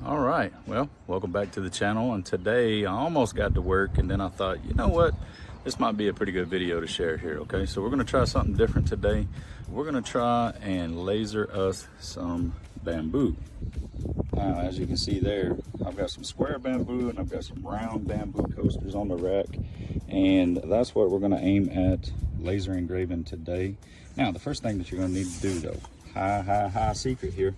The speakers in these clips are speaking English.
All right, well, welcome back to the channel. And today I almost got to work, and then I thought, you know what, this might be a pretty good video to share here. Okay, so we're going to try something different today. We're going to try and laser us some bamboo. Now, as you can see there, I've got some square bamboo and I've got some round bamboo coasters on the rack, and that's what we're going to aim at laser engraving today. Now, the first thing that you're going to need to do, though, high secret here,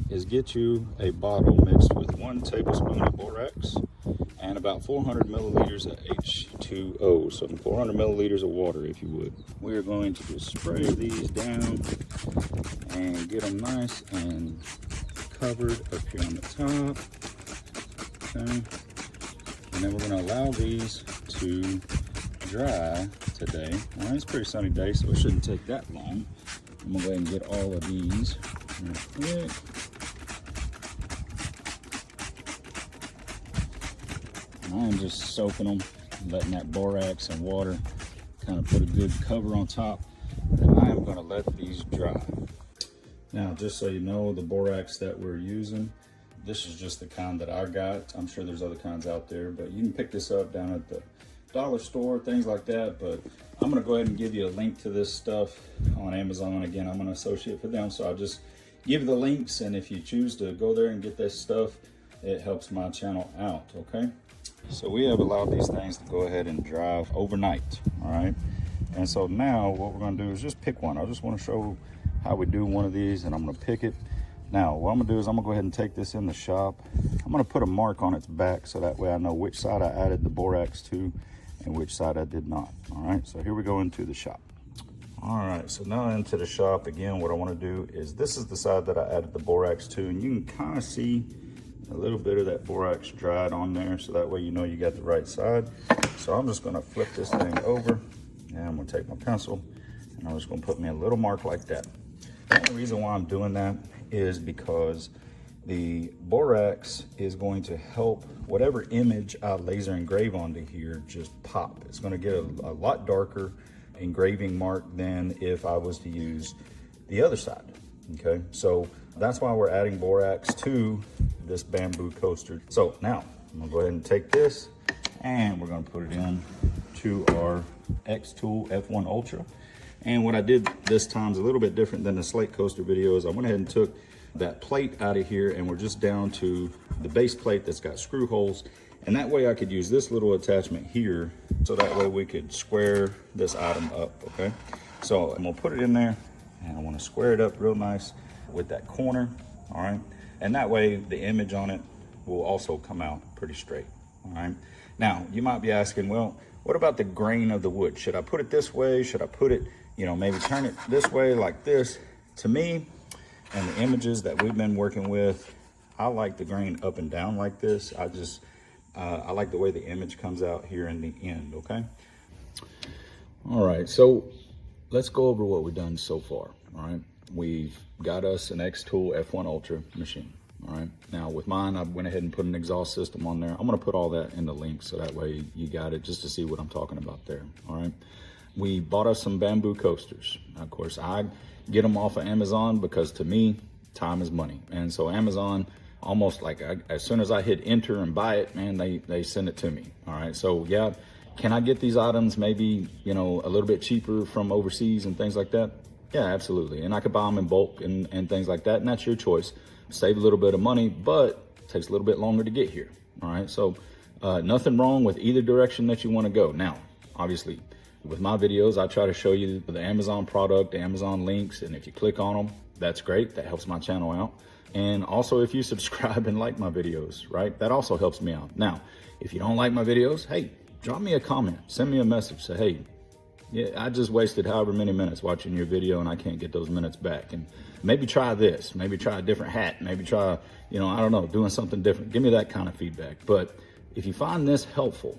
is get you a bottle mixed with 1 tablespoon of borax and about 400 milliliters of H2O, so 400 milliliters of water, if you would. We're going to just spray these down and get them nice and covered up here on the top. Okay, and then we're going to allow these to dry today. All right, it's a pretty sunny day, so it shouldn't take that long. I'm going to go ahead and get all of these real quick. I'm just soaking them, letting that borax and water kind of put a good cover on top. And I am going to let these dry. Now, just so you know, the borax that we're using, this is just the kind that I got. I'm sure there's other kinds out there, but you can pick this up down at the dollar store, things like that. But I'm going to go ahead and give you a link to this stuff on Amazon. Again, I'm an associate for them, so I'll just give you the links. And if you choose to go there and get this stuff, it helps my channel out, okay? So we have allowed these things to go ahead and dry overnight, all right? And so now what we're gonna do is just pick one. I just wanna show how we do one of these, and I'm gonna pick it. Now, what I'm gonna do is I'm gonna go ahead and take this in the shop. I'm gonna put a mark on its back so that way I know which side I added the borax to and which side I did not, all right? So here we go into the shop. All right, so now into the shop. Again, what I wanna do is, this is the side that I added the borax to, and you can kind of see a little bit of that borax dried on there, so that way you know you got the right side. So I'm just gonna flip this thing over, and I'm gonna take my pencil, and I'm just gonna put me a little mark like that. The only reason why I'm doing that is because the borax is going to help whatever image I laser engrave onto here just pop. It's gonna get a lot darker engraving mark than if I was to use the other side, okay? So that's why we're adding borax to this bamboo coaster. So now I'm gonna go ahead and take this and we're gonna put it in to our Xtool F1 Ultra. And what I did this time is a little bit different than the slate coaster videos. I went ahead and took that plate out of here, and we're just down to the base plate that's got screw holes. And that way I could use this little attachment here, so that way we could square this item up, okay? So I'm gonna put it in there, and I wanna square it up real nice with that corner, all right? And that way the image on it will also come out pretty straight, all right? Now, you might be asking, well, what about the grain of the wood? Should I put it this way? Should I put it, you know, maybe turn it this way like this? To me, and the images that we've been working with, I like the grain up and down like this. I like the way the image comes out here in the end, okay? All right, so let's go over what we've done so far, all right? We've got us an Xtool F1 Ultra machine, all right? Now with mine, I went ahead and put an exhaust system on there. I'm gonna put all that in the link so that way you got it just to see what I'm talking about there, all right? We bought us some bamboo coasters. Of course, I get them off of Amazon because to me, time is money. And so Amazon, almost like as soon as I hit enter and buy it, man, they send it to me, all right? So yeah, can I get these items maybe, you know, a little bit cheaper from overseas and things like that? Yeah, absolutely. And I could buy them in bulk and things like that, and that's your choice. Save a little bit of money, but it takes a little bit longer to get here, all right? So nothing wrong with either direction that you wanna go. Now, obviously, with my videos, I try to show you the Amazon product, the Amazon links, and if you click on them, that's great. That helps my channel out. And also if you subscribe and like my videos, right? That also helps me out. Now, if you don't like my videos, hey, drop me a comment, send me a message, say, hey, yeah, I just wasted however many minutes watching your video and I can't get those minutes back. And maybe try this, maybe try a different hat, maybe try, you know, I don't know, doing something different. Give me that kind of feedback. But if you find this helpful,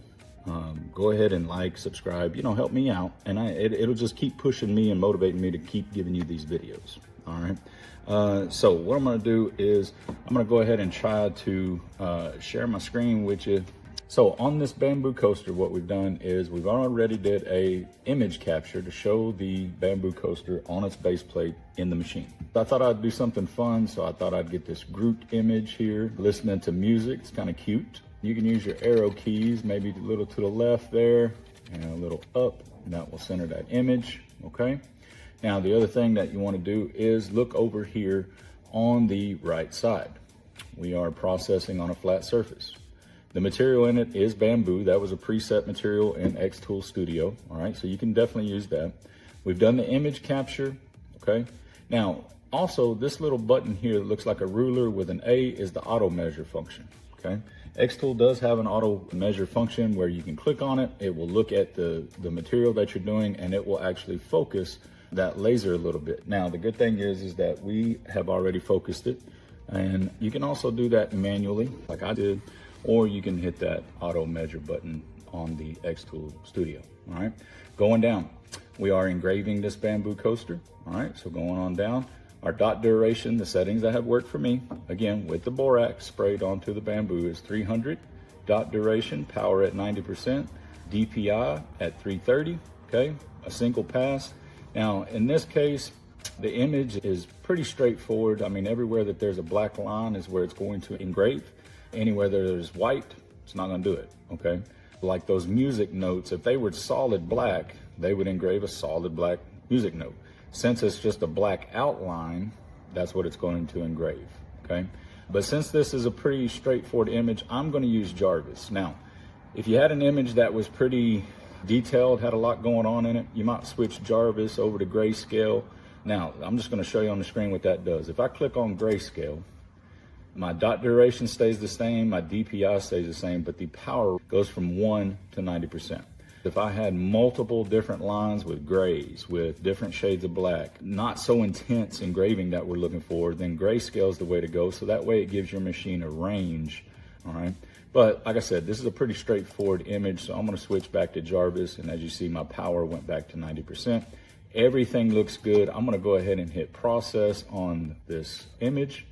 go ahead and like, subscribe, you know, help me out. And it'll just keep pushing me and motivating me to keep giving you these videos, all right? So what I'm gonna do is I'm gonna go ahead and try to share my screen with you So on this bamboo coaster, what we've done is we've already did a image capture to show the bamboo coaster on its base plate in the machine. I thought I'd do something fun, so I thought I'd get this Groot image here, listening to music. It's kind of cute. You can use your arrow keys, maybe a little to the left there and a little up, and that will center that image, okay? Now, the other thing that you want to do is look over here on the right side. We are processing on a flat surface. The material in it is bamboo. That was a preset material in Xtool Studio, all right? So you can definitely use that. We've done the image capture, okay? Now, also, this little button here that looks like a ruler with an A is the auto measure function, okay? Xtool does have an auto measure function where you can click on it. It will look at the material that you're doing, and it will actually focus that laser a little bit. Now, the good thing is that we have already focused it, and you can also do that manually like I did, or you can hit that auto measure button on the Xtool Studio, all right? Going down, we are engraving this bamboo coaster, all right? So going on down, our dot duration, the settings that have worked for me, again, with the borax sprayed onto the bamboo is 300, dot duration, power at 90%, DPI at 330, okay? A single pass. Now, in this case, the image is pretty straightforward. I mean, everywhere that there's a black line is where it's going to engrave. Anywhere there's white, it's not gonna do it, okay? Like those music notes, if they were solid black, they would engrave a solid black music note. Since it's just a black outline, that's what it's going to engrave, okay? But since this is a pretty straightforward image, I'm gonna use Jarvis. Now, if you had an image that was pretty detailed, had a lot going on in it, you might switch Jarvis over to grayscale. Now, I'm just gonna show you on the screen what that does. If I click on grayscale, my dot duration stays the same, my DPI stays the same, but the power goes from 1 to 90%. If I had multiple different lines with grays, with different shades of black, not so intense engraving that we're looking for, then grayscale is the way to go. So that way it gives your machine a range, all right? But like I said, this is a pretty straightforward image, so I'm gonna switch back to Jarvis, and as you see, my power went back to 90%. Everything looks good. I'm gonna go ahead and hit process on this image,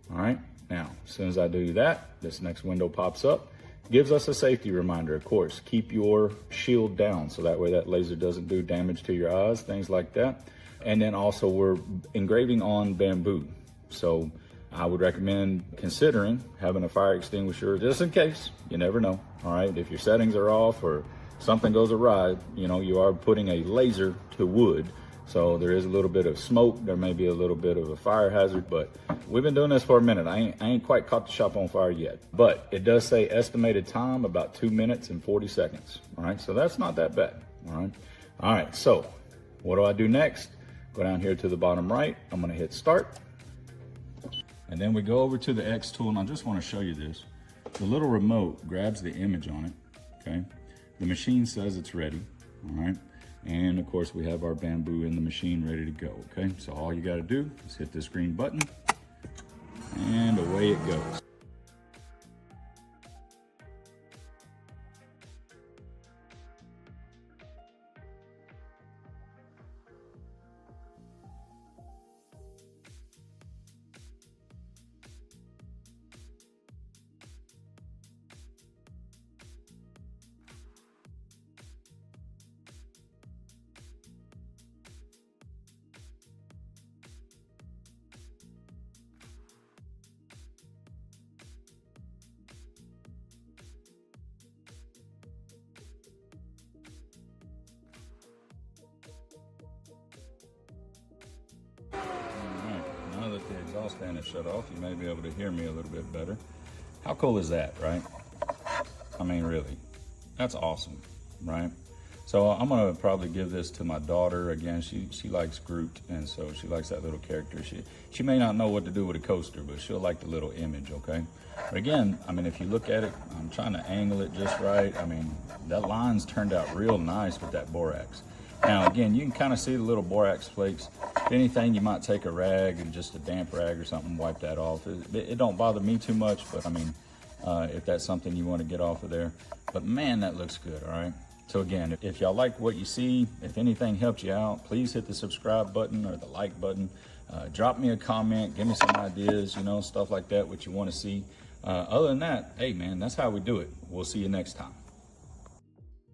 all right? Now, as soon as I do that, this next window pops up. Gives us a safety reminder, of course. Keep your shield down so that way that laser doesn't do damage to your eyes, things like that. And then also we're engraving on bamboo. So I would recommend considering having a fire extinguisher just in case. You never know, all right? If your settings are off or something goes awry, you know, you are putting a laser to wood. So there is a little bit of smoke, there may be a little bit of a fire hazard, but we've been doing this for a minute. I ain't quite caught the shop on fire yet, but it does say estimated time about 2 minutes and 40 seconds. All right, so that's not that bad, all right? All right, so what do I do next? Go down here to the bottom right, I'm gonna hit start. And then we go over to the Xtool, and I just wanna show you this. The little remote grabs the image on it, okay? The machine says it's ready, all right? And of course we have our bamboo in the machine ready to go, okay? So all you gotta do is hit this green button and away it goes. Now that the exhaust fan is shut off, you may be able to hear me a little bit better. How cool is that, right? I mean, really, that's awesome, right? So I'm gonna probably give this to my daughter. Again, she likes Groot, and so she likes that little character. She may not know what to do with a coaster, but she'll like the little image, okay? But again, I mean, if you look at it, I'm trying to angle it just right. I mean, that line's turned out real nice with that borax. Now, again, you can kind of see the little borax flakes. If anything, you might take a rag and just a damp rag or something, wipe that off. It don't bother me too much, but I mean, if that's something you want to get off of there. But man, that looks good, all right? So again, if y'all like what you see, if anything helped you out, please hit the subscribe button or the like button. Drop me a comment, give me some ideas, you know, stuff like that, what you want to see. Other than that, hey man, that's how we do it. We'll see you next time.